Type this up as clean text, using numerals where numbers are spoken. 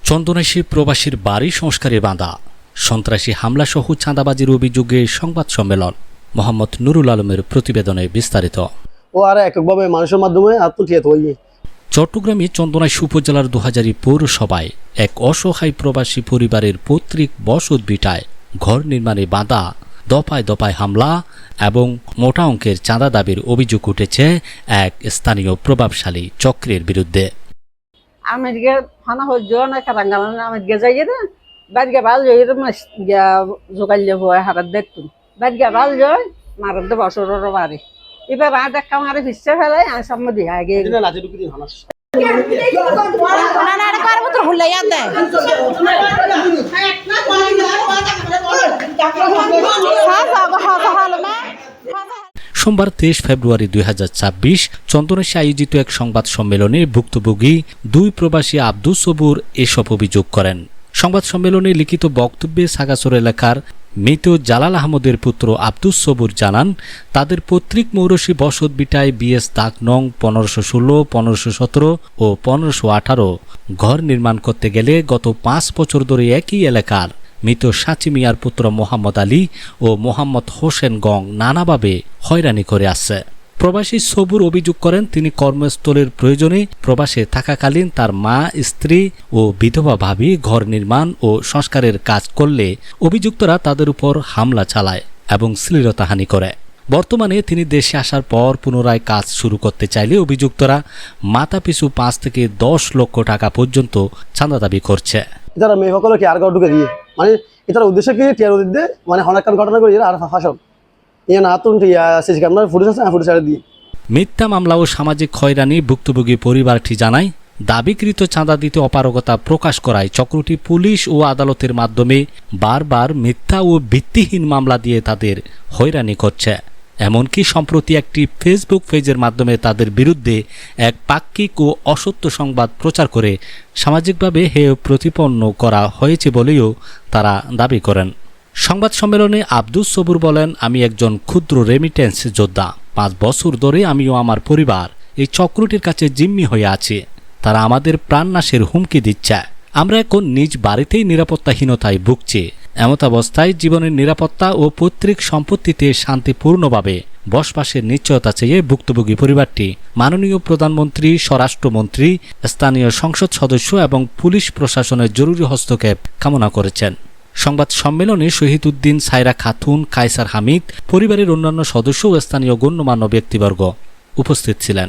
চন্দনাইশে প্রবাসীর বাড়ি সংস্কারে বাঁধা, সন্ত্রাসী হামলাসহ চাঁদাবাজির অভিযোগে সংবাদ সম্মেলন। মোহাম্মদ নুরুল আলমের প্রতিবেদনে বিস্তারিত। ও আর এককভাবে মানুষের মাধ্যমে আত্মঠিয়াত হয়ে চট্টগ্রামে চন্দনাইশ উপজেলার ২০০০ পৌরসভায় এক অসহায় প্রবাসী পরিবারের পৈতৃক বসত ভিটায় ঘর নির্মাণে বাধা, দফায় দফায় হামলা এবং মোটা অঙ্কের চাঁদা দাবির অভিযোগ উঠেছে এক স্থানীয় প্রভাবশালী চক্রের বিরুদ্ধে। আমেরিকা ফানা হজ্জ না কারাঙ্গালান আমেরিকা যাইয়ে না বাড়িকে ভাল যাই জোগাইলে হয় হারাত দেখতুন বাড়িকে ভাল যায় মারাত দে বছরের বাড়ি এবার রাত একটা মারে ফিসে ফেলাই আমি সম্মতি আগে সোমবার ২৩ ফেব্রুয়ারি ২০২৬ চন্দনাইশে আয়োজিত এক সংবাদ সম্মেলনে ভুক্তভোগী দুই প্রবাসী আব্দুস সবুর এসব অভিযোগ করেন। সংবাদ সম্মেলনে লিখিত বক্তব্যে সাগাছর এলাকার মৃত জালাল আহমদের পুত্র আব্দুস সবুর জানান, তাদের পৈতৃক মৌরসী বসত বিটায় বিএস দাগ নং ১৫১৬, ১৫১৭ ও ১৫১৮ ঘর নির্মাণ করতে গেলে গত ৫ বছর ধরে একই এলাকার মৃত সাচি মিয়ার পুত্র মোহাম্মদ আলী ও মোহাম্মদ হোসেন গং নানাভাবে হয়রানি করে আসছে। প্রবাসী সবুর অভিযোগ করেন, তিনি কর্মস্থলের প্রয়োজনে প্রবাসে থাকাকালীন তার মা, স্ত্রী ও বিধবা ভাবি ঘর নির্মাণ ও সংস্কারের কাজ করলে অভিযুক্তরা তাদের উপর হামলা চালায় এবং শ্লীলতাহানি করে। বর্তমানে তিনি দেশে আসার পর পুনরায় কাজ শুরু করতে চাইলে অভিযুক্তরা মাথাপিছু ৫ থেকে ১০ লক্ষ টাকা পর্যন্ত চাঁদা দাবি করছে। যারা মেয়ে সকলে কি আর ঢুকে দিয়ে মানে এটার উদ্দেশ্য কি টিয়ার উদ্দেশ্যে মানে অনেক ঘটনা করে আর ফাঁসক মিথ্যা মামলা ও সামাজিক হয়রানি ভুক্তভোগী পরিবারটি জানায়, দাবিকৃত চাঁদা দিতে অপারগতা প্রকাশ করায় চক্রটি পুলিশ ও আদালতের মাধ্যমে বারবার মিথ্যা ও ভিত্তিহীন মামলা দিয়ে তাদের হয়রানি করছে। এমনকি সম্প্রতি একটি ফেসবুক পেজের মাধ্যমে তাদের বিরুদ্ধে এক পাক্ষিক ও অসত্য সংবাদ প্রচার করে সামাজিকভাবে হেয় প্রতিপন্ন করা হয়েছে বলেও তারা দাবি করেন। সংবাদ সম্মেলনে আব্দুস সবুর বলেন, আমি একজন ক্ষুদ্র রেমিটেন্স যোদ্ধা। ৫ বছর ধরে আমিও আমার পরিবার এই চক্রটির কাছে জিম্মি হয়ে আছি। তারা আমাদের প্রাণনাশের হুমকি দিচ্ছে। আমরা এখন নিজ বাড়িতেই নিরাপত্তাহীনতায় ভুগছি। এমতাবস্থায় জীবনের নিরাপত্তা ও পৈতৃক সম্পত্তিতে শান্তিপূর্ণভাবে বসবাসের নিশ্চয়তা চেয়ে ভুক্তভোগী পরিবারটি মাননীয় প্রধানমন্ত্রী, স্বরাষ্ট্রমন্ত্রী, স্থানীয় সংসদ সদস্য এবং পুলিশ প্রশাসনের জরুরি হস্তক্ষেপ কামনা করেছেন। সংবাদ সম্মেলনে শহীদ উদ্দিন, সাইরা খাতুন, কায়সার হামিদ, পরিবারের অন্যান্য সদস্য ও স্থানীয় গণ্যমান্য ব্যক্তিবর্গ উপস্থিত ছিলেন।